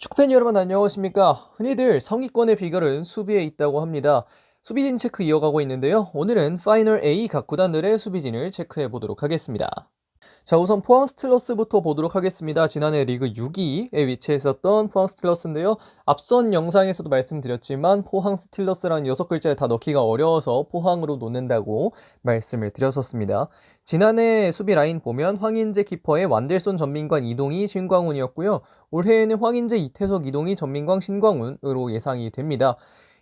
축구팬 여러분 안녕하십니까? 흔히들 상위권의 비결은 수비에 있다고 합니다. 수비진 체크 이어가고 있는데요. 오늘은 파이널 A 각 구단들의 수비진을 체크해 보도록 하겠습니다. 자, 우선 포항 스틸러스부터 보도록 하겠습니다. 지난해 리그 6위에 위치했었던 포항 스틸러스인데요. 앞선 영상에서도 말씀드렸지만 포항 스틸러스라는 6글자를 다 넣기가 어려워서 포항으로 놓는다고 말씀을 드렸었습니다. 지난해 수비 라인 보면 황인재 키퍼의 완델손, 전민관, 이동희, 신광훈이었고요. 올해에는 황인재, 이태석, 이동희, 전민광, 신광훈으로 예상이 됩니다.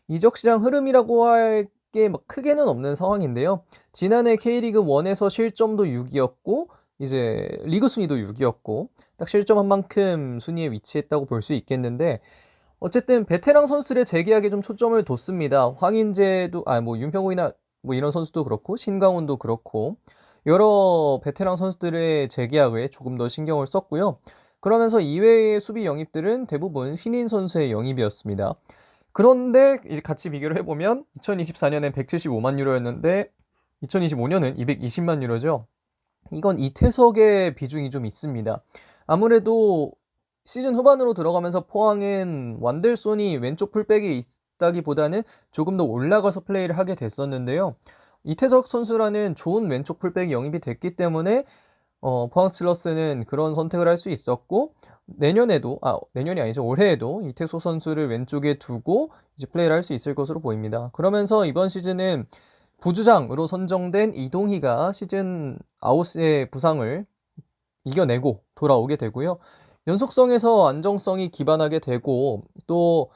이적 시장 흐름이라고 할 게 크게는 없는 상황인데요. 지난해 K리그 1에서 실점도 6위였고 이제 리그 순위도 6위였고 딱 실점한 만큼 순위에 위치했다고 볼 수 있겠는데, 어쨌든 베테랑 선수들의 재계약에 좀 초점을 뒀습니다. 황인재도 윤평국이나 이런 선수도 그렇고 신강훈도 그렇고 여러 베테랑 선수들의 재계약에 조금 더 신경을 썼고요. 그러면서 이외의 수비 영입들은 대부분 신인 선수의 영입이었습니다. 그런데 이제 같이 비교를 해보면 2024년엔 175만 유로였는데 2025년은 220만 유로죠. 이건 이태석의 비중이 좀 있습니다. 아무래도 시즌 후반으로 들어가면서 포항은 완델손이 왼쪽 풀백이 있다기보다는 조금 더 올라가서 플레이를 하게 됐었는데요. 이태석 선수라는 좋은 왼쪽 풀백이 영입이 됐기 때문에 포항 스틸러스는 그런 선택을 할 수 있었고, 내년이 아니죠. 올해에도 이태석 선수를 왼쪽에 두고 이제 플레이를 할 수 있을 것으로 보입니다. 그러면서 이번 시즌은 부주장으로 선정된 이동희가 시즌 아웃의 부상을 이겨내고 돌아오게 되고요. 연속성에서 안정성이 기반하게 되고, 또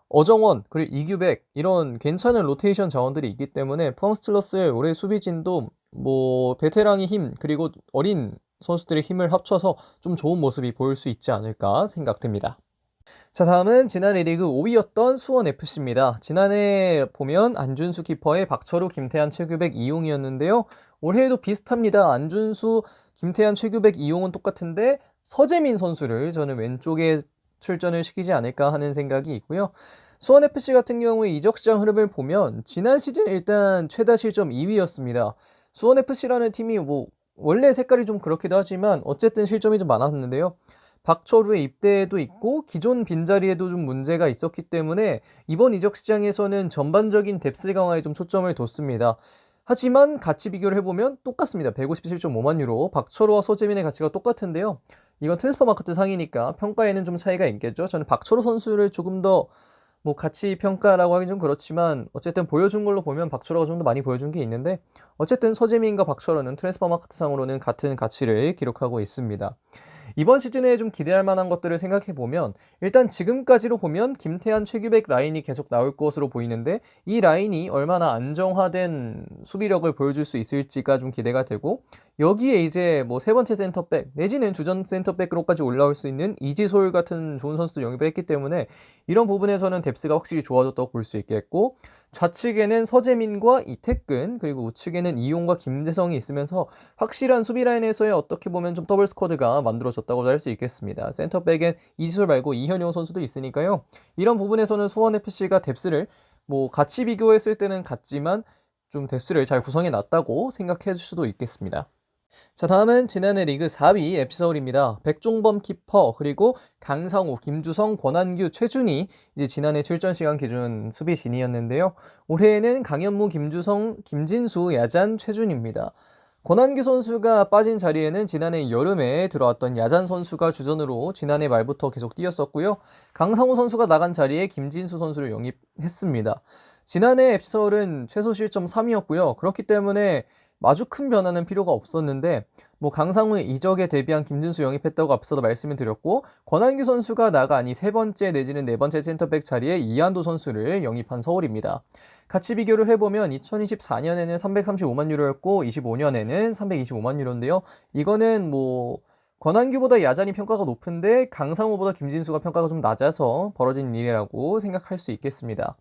어정원 그리고 이규백 이런 괜찮은 로테이션 자원들이 있기 때문에 포항 스틸러스의 올해 수비진도 베테랑의 힘 그리고 어린 선수들의 힘을 합쳐서 좀 좋은 모습이 보일 수 있지 않을까 생각됩니다. 자, 다음은 지난해 리그 5위였던 수원FC입니다. 지난해 보면 안준수 키퍼의 박철우, 김태한, 최규백, 이용이었는데요. 올해에도 비슷합니다. 안준수, 김태한, 최규백, 이용은 똑같은데 서재민 선수를 저는 왼쪽에 출전을 시키지 않을까 하는 생각이 있고요. 수원FC 같은 경우에 이적 시장 흐름을 보면 지난 시즌 일단 최다 실점 2위였습니다. 수원FC라는 팀이 원래 색깔이 좀 그렇기도 하지만 어쨌든 실점이 좀 많았는데요. 박철우의 입대에도 있고 기존 빈자리에도 좀 문제가 있었기 때문에 이번 이적 시장에서는 전반적인 뎁스 강화에 좀 초점을 뒀습니다. 하지만 가치 비교를 해보면 똑같습니다. 157.5만 유로. 박철우와 서재민의 가치가 똑같은데요. 이건 트랜스퍼 마케트 상이니까 평가에는 좀 차이가 있겠죠. 저는 박철우 선수를 조금 더 가치 평가라고 하긴 좀 그렇지만 어쨌든 보여준 걸로 보면 박철호가 좀 더 많이 보여준 게 있는데, 어쨌든 서재민과 박철호는 트랜스퍼 마케트 상으로는 같은 가치를 기록하고 있습니다. 이번 시즌에 좀 기대할 만한 것들을 생각해 보면 일단 지금까지로 보면 김태한, 최규백 라인이 계속 나올 것으로 보이는데, 이 라인이 얼마나 안정화된 수비력을 보여줄 수 있을지가 좀 기대가 되고, 여기에 이제 세 번째 센터백 내지는 주전 센터백으로까지 올라올 수 있는 이지솔 같은 좋은 선수도 영입을 했기 때문에 이런 부분에서는 뎁스가 확실히 좋아졌다고 볼 수 있겠고, 좌측에는 서재민과 이태근 그리고 우측에는 이용과 김재성이 있으면서 확실한 수비 라인에서의 어떻게 보면 좀 더블 스쿼드가 만들어졌다고 할 수 있겠습니다. 센터백엔 이지솔 말고 이현용 선수도 있으니까요. 이런 부분에서는 수원FC가 뎁스를 같이 비교했을 때는 같지만 좀 뎁스를 잘 구성해 놨다고 생각해 줄 수도 있겠습니다. 자, 다음은 지난해 리그 4위 FC서울입니다. 백종범 키퍼 그리고 강상우, 김주성, 권한규, 최준희 이제 지난해 출전 시간 기준 수비진이었는데요. 올해에는 강현무, 김주성, 김진수, 야잔, 최준입니다. 권한규 선수가 빠진 자리에는 지난해 여름에 들어왔던 야잔 선수가 주전으로 지난해 말부터 계속 뛰었었고요. 강상우 선수가 나간 자리에 김진수 선수를 영입했습니다. 지난해 FC서울은 최소 실점 3위였고요. 그렇기 때문에 아주 큰 변화는 필요가 없었는데 강상우의 이적에 대비한 김진수 영입했다고 앞서도 말씀을 드렸고, 권한규 선수가 나가니 세 번째 내지는 네 번째 센터백 자리에 이한도 선수를 영입한 서울입니다. 같이 비교를 해보면 2024년에는 335만 유로였고 25년에는 325만 유로인데요. 이거는 권한규보다 야잔이 평가가 높은데 강상우보다 김진수가 평가가 좀 낮아서 벌어진 일이라고 생각할 수 있겠습니다.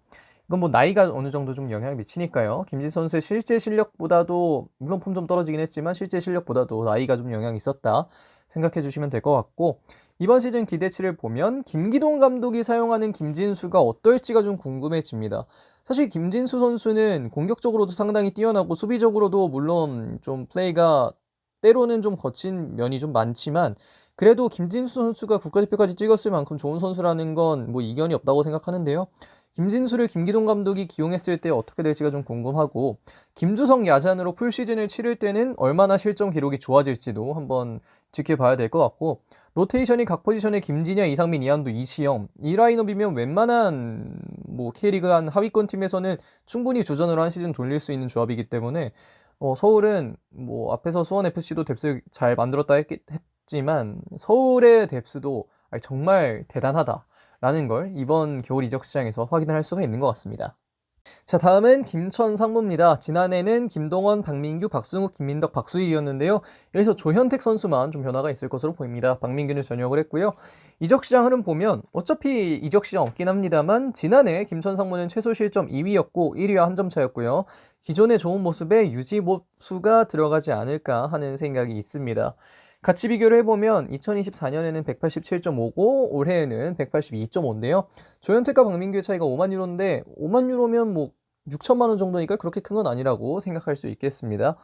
이건 나이가 어느 정도 좀 영향을 미치니까요. 김진수 선수의 실제 실력보다도, 물론 폼 좀 떨어지긴 했지만 실제 실력보다도 나이가 좀 영향이 있었다 생각해 주시면 될 것 같고, 이번 시즌 기대치를 보면 김기동 감독이 사용하는 김진수가 어떨지가 좀 궁금해집니다. 사실 김진수 선수는 공격적으로도 상당히 뛰어나고 수비적으로도 물론 좀 플레이가 때로는 좀 거친 면이 좀 많지만 그래도 김진수 선수가 국가대표까지 찍었을 만큼 좋은 선수라는 건 뭐 이견이 없다고 생각하는데요. 김진수를 김기동 감독이 기용했을 때 어떻게 될지가 좀 궁금하고 김주성 야잔으로 풀 시즌을 치를 때는 얼마나 실점 기록이 좋아질지도 한번 지켜봐야 될 것 같고 로테이션이 각 포지션에 김진야, 이상민, 이한도, 이시영 이 라인업이면 웬만한 뭐 K리그 한 하위권 팀에서는 충분히 주전으로 한 시즌 돌릴 수 있는 조합이기 때문에 서울은 뭐 앞에서 수원FC도 뎁스 잘 만들었다 했지만 서울의 뎁스도 정말 대단하다라는 걸 이번 겨울 이적 시장에서 확인을 할 수가 있는 것 같습니다. 자, 다음은 김천 상무입니다. 지난해는 김동원, 박민규, 박승욱, 김민덕, 박수일이었는데요. 여기서 조현택 선수만 좀 변화가 있을 것으로 보입니다. 박민규는 전역을 했고요. 이적 시장 흐름 보면 어차피 이적 시장 없긴 합니다만 지난해 김천 상무는 최소 실점 2위였고 1위와 한 점 차였고요. 기존의 좋은 모습에 유지 보수가 들어가지 않을까 하는 생각이 있습니다. 같이 비교를 해보면 2024년에는 187.5고 올해에는 182.5인데요. 조현택과 박민규의 차이가 5만 유로인데 5만 유로면 뭐 6천만 원 정도니까 그렇게 큰 건 아니라고 생각할 수 있겠습니다.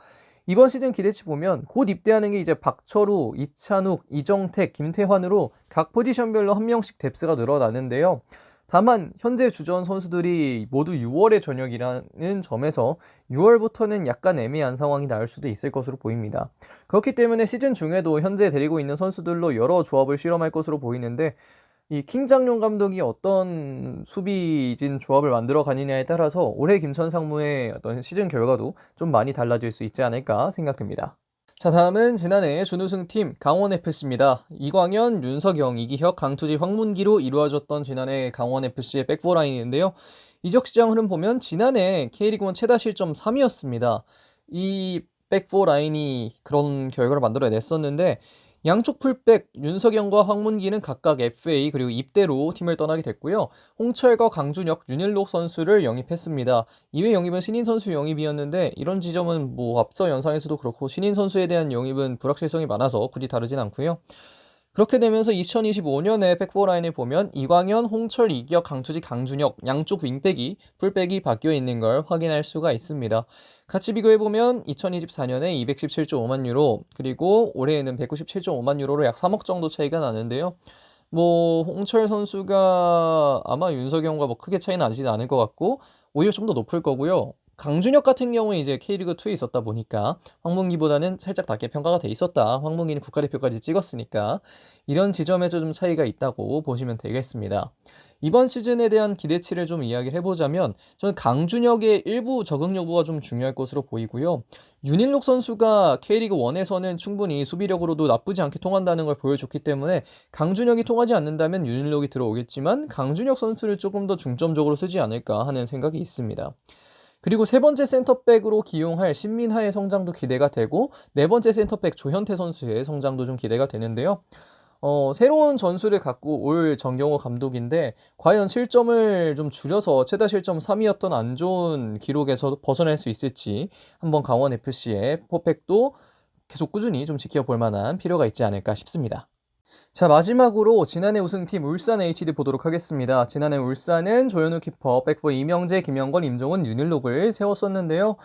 이번 시즌 기대치 보면 곧 입대하는 게 이제 박철우, 이찬욱, 이정택, 김태환으로 각 포지션별로 한 명씩 뎁스가 늘어나는데요. 다만 현재 주전 선수들이 모두 6월에 전역이라는 점에서 6월부터는 약간 애매한 상황이 나올 수도 있을 것으로 보입니다. 그렇기 때문에 시즌 중에도 현재 데리고 있는 선수들로 여러 조합을 실험할 것으로 보이는데 이 킹장룡 감독이 어떤 수비진 조합을 만들어 가느냐에 따라서 올해 김천 상무의 어떤 시즌 결과도 좀 많이 달라질 수 있지 않을까 생각됩니다. 자, 다음은 지난해 준우승팀 강원FC입니다. 이광현, 윤석영, 이기혁, 강투지, 황문기로 이루어졌던 지난해 강원FC의 백포 라인인데요. 이적 시장 흐름 보면 지난해 K리그1 최다 실점 3위였습니다. 이 백포 라인이 그런 결과를 만들어냈었는데 양쪽 풀백 윤석영과 황문기는 각각 FA 그리고 입대로 팀을 떠나게 됐고요. 홍철과 강준혁, 윤일록 선수를 영입했습니다. 이외 영입은 신인 선수 영입이었는데 이런 지점은 뭐 앞서 영상에서도 그렇고 신인 선수에 대한 영입은 불확실성이 많아서 굳이 다르진 않고요. 그렇게 되면서 2025년에 백포 라인을 보면 이광현, 홍철, 이기혁, 강투지, 강준혁 양쪽 윙백이 풀백이 바뀌어 있는 걸 확인할 수가 있습니다. 같이 비교해보면 2024년에 217.5만 유로 그리고 올해에는 197.5만 유로로 약 3억 정도 차이가 나는데요. 뭐 홍철 선수가 아마 윤석영과 뭐 크게 차이는 나지 않을 것 같고 오히려 좀 더 높을 거고요. 강준혁 같은 경우는 이제 K리그2에 있었다 보니까 황문기보다는 살짝 낮게 평가가 돼 있었다. 황문기는 국가대표까지 찍었으니까 이런 지점에서 좀 차이가 있다고 보시면 되겠습니다. 이번 시즌에 대한 기대치를 좀 이야기를 해보자면 저는 강준혁의 일부 적응 여부가 좀 중요할 것으로 보이고요. 윤일록 선수가 K리그1에서는 충분히 수비력으로도 나쁘지 않게 통한다는 걸 보여줬기 때문에 강준혁이 통하지 않는다면 윤일록이 들어오겠지만 강준혁 선수를 조금 더 중점적으로 쓰지 않을까 하는 생각이 있습니다. 그리고 세 번째 센터백으로 기용할 신민하의 성장도 기대가 되고 네 번째 센터백 조현태 선수의 성장도 좀 기대가 되는데요. 새로운 전술을 갖고 올 정경호 감독인데 과연 실점을 좀 줄여서 최다 실점 3위였던 안 좋은 기록에서 벗어날 수 있을지 한번 강원FC의 포팩도 계속 꾸준히 좀 지켜볼 만한 필요가 있지 않을까 싶습니다. 자, 마지막으로 지난해 우승팀 울산 HD 보도록 하겠습니다. 지난해 울산은 조현우 키퍼, 백포 이명재, 김영건, 임종훈, 윤일록을 세웠었는데요.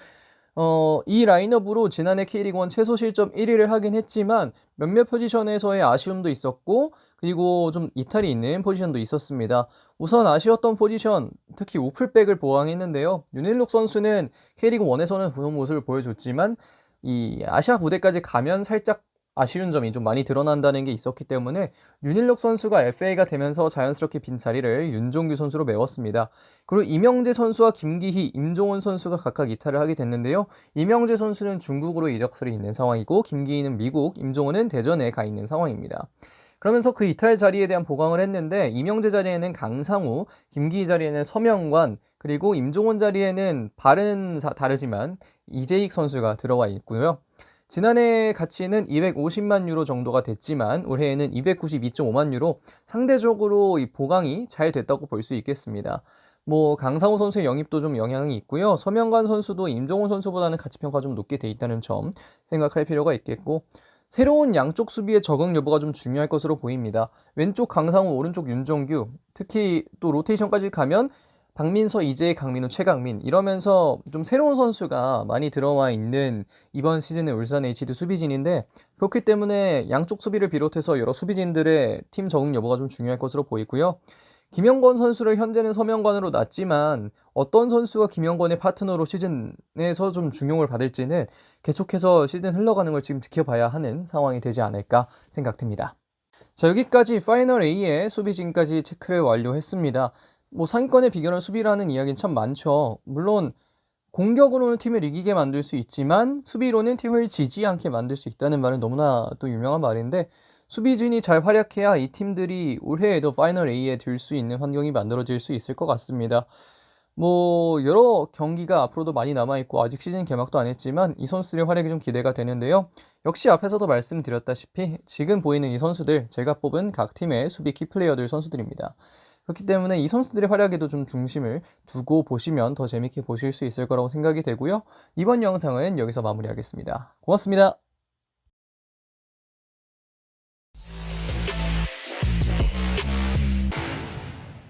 이 라인업으로 지난해 K리그1 최소 실점 1위를 하긴 했지만 몇몇 포지션에서의 아쉬움도 있었고 그리고 좀 이탈이 있는 포지션도 있었습니다. 우선 아쉬웠던 포지션, 특히 우풀백을 보강했는데요. 윤일록 선수는 K리그1에서는 좋은 모습을 보여줬지만 이 아시아 무대까지 가면 살짝 아쉬운 점이 좀 많이 드러난다는 게 있었기 때문에 윤일록 선수가 FA가 되면서 자연스럽게 빈 자리를 윤종규 선수로 메웠습니다. 그리고 이명재 선수와 김기희, 임종원 선수가 각각 이탈을 하게 됐는데요. 이명재 선수는 중국으로 이적설이 있는 상황이고 김기희는 미국, 임종원은 대전에 가 있는 상황입니다. 그러면서 그 이탈 자리에 대한 보강을 했는데 이명재 자리에는 강상우, 김기희 자리에는 서명관, 그리고 임종원 자리에는 다르지만 이재익 선수가 들어와 있고요. 지난해 가치는 250만 유로 정도가 됐지만 올해에는 292.5만 유로 상대적으로 이 보강이 잘 됐다고 볼 수 있겠습니다. 뭐 강상우 선수의 영입도 좀 영향이 있고요. 서명관 선수도 임종훈 선수보다는 가치 평가 좀 높게 돼 있다는 점 생각할 필요가 있겠고 새로운 양쪽 수비의 적응 여부가 좀 중요할 것으로 보입니다. 왼쪽 강상우, 오른쪽 윤종규, 특히 또 로테이션까지 가면 박민서, 이재희, 강민호, 최강민 이러면서 좀 새로운 선수가 많이 들어와 있는 이번 시즌의 울산 HD 수비진인데 그렇기 때문에 양쪽 수비를 비롯해서 여러 수비진들의 팀 적응 여부가 좀 중요할 것으로 보이고요. 김영권 선수를 현재는 서명관으로 놨지만 어떤 선수가 김영권의 파트너로 시즌에서 좀 중용을 받을지는 계속해서 시즌 흘러가는 걸 지금 지켜봐야 하는 상황이 되지 않을까 생각됩니다. 자, 여기까지 파이널 A의 수비진까지 체크를 완료했습니다. 뭐 상위권의 비결은 수비라는 이야기는 참 많죠. 물론 공격으로는 팀을 이기게 만들 수 있지만 수비로는 팀을 지지 않게 만들 수 있다는 말은 너무나 또 유명한 말인데 수비진이 잘 활약해야 이 팀들이 올해에도 파이널 A에 들 수 있는 환경이 만들어질 수 있을 것 같습니다. 뭐 여러 경기가 앞으로도 많이 남아있고 아직 시즌 개막도 안 했지만 이 선수들의 활약이 좀 기대가 되는데요. 역시 앞에서도 말씀드렸다시피 지금 보이는 이 선수들 제가 뽑은 각 팀의 수비 키플레이어들 선수들입니다. 그렇기 때문에 이 선수들의 활약에도 좀 중심을 두고 보시면 더 재밌게 보실 수 있을 거라고 생각이 되고요. 이번 영상은 여기서 마무리하겠습니다. 고맙습니다.